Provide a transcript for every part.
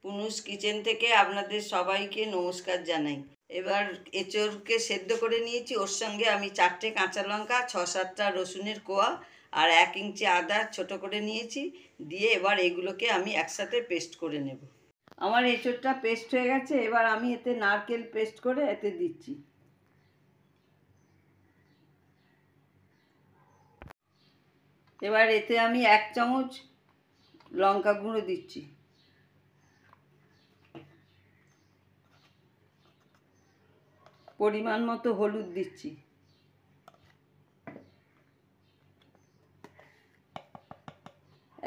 পুনুস kitchen থেকে আপনাদের সবাইকে নমস্কার জানাই। এবার এঁচোড়কে সেদ্ধ করে নিয়েছি, ওর সঙ্গে আমি 4টে কাঁচা লঙ্কা, 6-7টা রসুনের কোয়া আর 1 ইঞ্চি আদা ছোট করে নিয়েছি, দিয়ে এবার এগুলোকে আমি একসাথে পেস্ট করে নেব। আমার এঁচোড়টা পেস্ট হয়ে গেছে, এবার আমি এতে নারকেল পেস্ট করে এতে দিচ্ছি। এবার এতে আমি 1 চামচ লঙ্কা গুঁড়ো দিচ্ছি, পরিমাণ মতো হলুদ দিচ্ছি,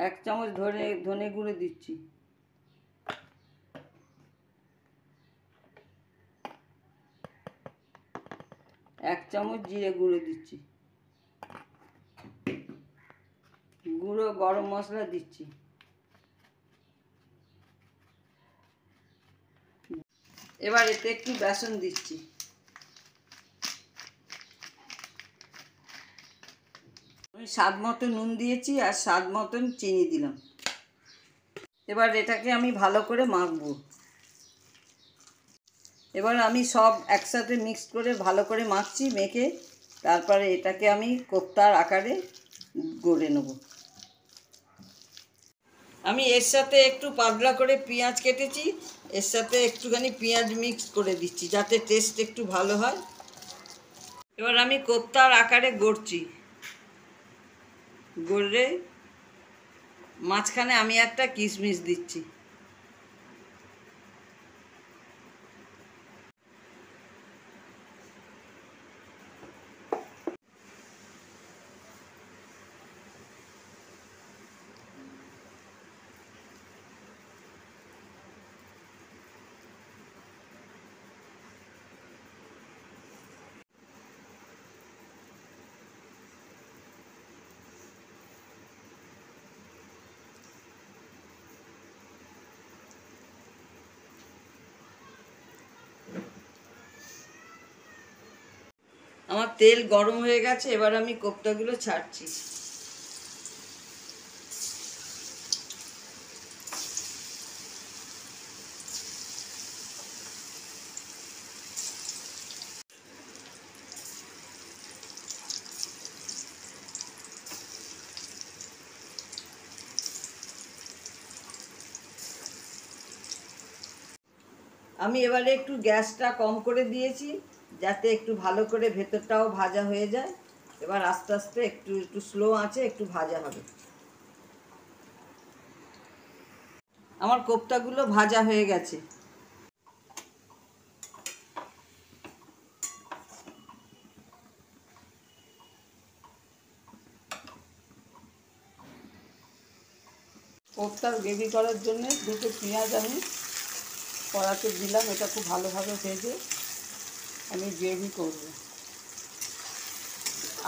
1 চামচ ধনে গুঁড়ো দিচ্ছি, 1 চামচ জিরে গুঁড়ো দিচ্ছি, গুঁড়ো গরম মশলা দিচ্ছি, এবার এতে একটু বেসন দিচ্ছি, আমি স্বাদ মতো নুন দিয়েছি আর স্বাদ মতন চিনি দিলাম। এবার এটাকে আমি ভালো করে মাখবো। এবার আমি সব একসাথে মিক্স করে ভালো করে মাখছি, মেখে তারপরে এটাকে আমি কোপ্তার আকারে গড়ে নেব। আমি এর সাথে একটু পাতলা করে পেঁয়াজ কেটেছি, এর সাথে একটুখানি পেঁয়াজ মিক্স করে দিচ্ছি যাতে টেস্ট একটু ভালো হয়। এবার আমি কোপ্তার আকারে গড়ছি, গড়ে মাঝখানে আমি একটা কিশমিশ দিচ্ছি। আমার তেল গরম হয়ে গেছে, এবার আমি কোপ্তাগুলো ছাড়ছি। আমি এবারে একটু গ্যাসটা কম করে দিয়েছি যাতে একটু ভালো করে ভেতরটাও ভাজা হয়ে যায়। এবার আস্তে আস্তে একটু স্লো আঁচে একটু ভাজা হবে। আমার কোপ্তাগুলো ভাজা হয়ে গেছে। কোপ্তার গ্রেভি করার জন্য 2টো পেঁয়াজ আমি কড়াতে দিলাম, এটা খুব ভালোভাবে ভেজে আমি গ্রেভি করব।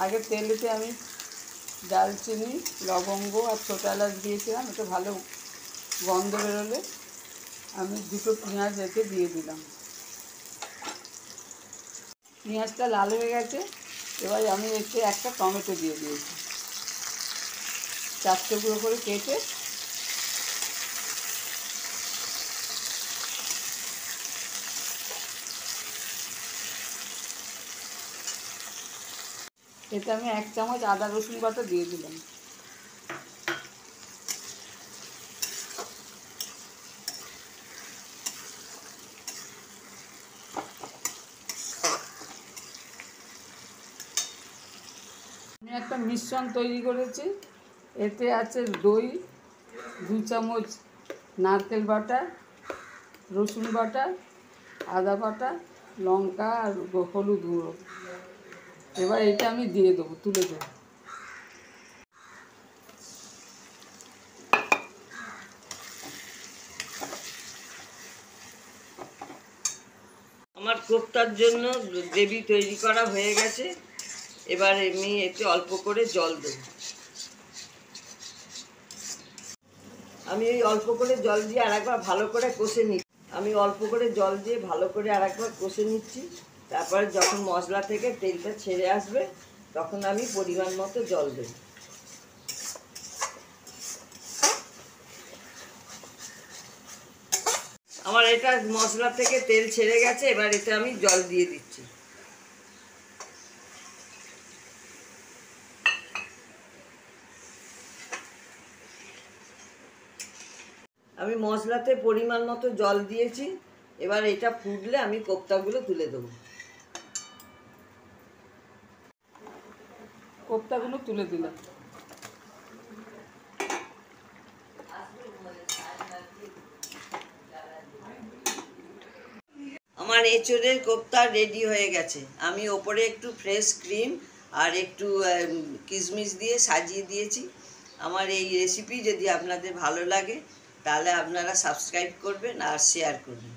আগে তেলেতে আমি দারচিনি, লবঙ্গ আর ছোটো এলাচ দিয়েছিলাম, এটা ভালো গন্ধ বেরোলে আমি 2টো পেঁয়াজ এতে দিয়ে দিলাম। পেঁয়াজটা লাল হয়ে গেছে, এবার আমি এতে একটা টমেটো দিয়ে দিয়েছি, 4 টুকরো করে কেটে। এতে আমি 1 চামচ আদা রসুন বাটা দিয়ে দিলাম। আমি একটা মিশ্রণ তৈরি করেছি, এতে আছে দই, 2 চামচ নারকেল বাটা, রসুন বাটা, আদা বাটা, লঙ্কা আর হলুদ গুঁড়ো। এবার এটা আমি দিয়ে দেবো, তুলে দেবো। আমার কোপ্তার জন্য গ্রেভি তৈরি করা হয়ে গেছে, এবার আমি এতে অল্প করে জল দেব। আমি এই অল্প করে জল দিয়ে আরেকবার ভালো করে কষে নিচ্ছি। আমি অল্প করে জল দিয়ে ভালো করে আরেকবার কষে নিচ্ছি, তারপরে যখন মশলা থেকে তেলটা ছেড়ে আসবে তখন আমি পরিমাণ মতো জল দেব। আমার এটা মশলা থেকে তেল ছেড়ে গেছে, এবার এতে আমি জল দিয়ে দিচ্ছি। আমি মশলাতে পরিমাণ মতো জল দিয়েছি, এবার এটা ফুটলে আমি কোপ্তাগুলো তুলে দেবো। কোপ্তাগুলো তুলে দিলাম। আমার এঁচোড়ের কোপ্তা রেডি হয়ে গেছে। আমি ওপরে একটু ফ্রেশ ক্রিম আর একটু কিশমিশ দিয়ে সাজিয়ে দিয়েছি। আমার এই রেসিপি যদি আপনাদের ভালো লাগে তাহলে আপনারা সাবস্ক্রাইব করবেন আর শেয়ার করবেন।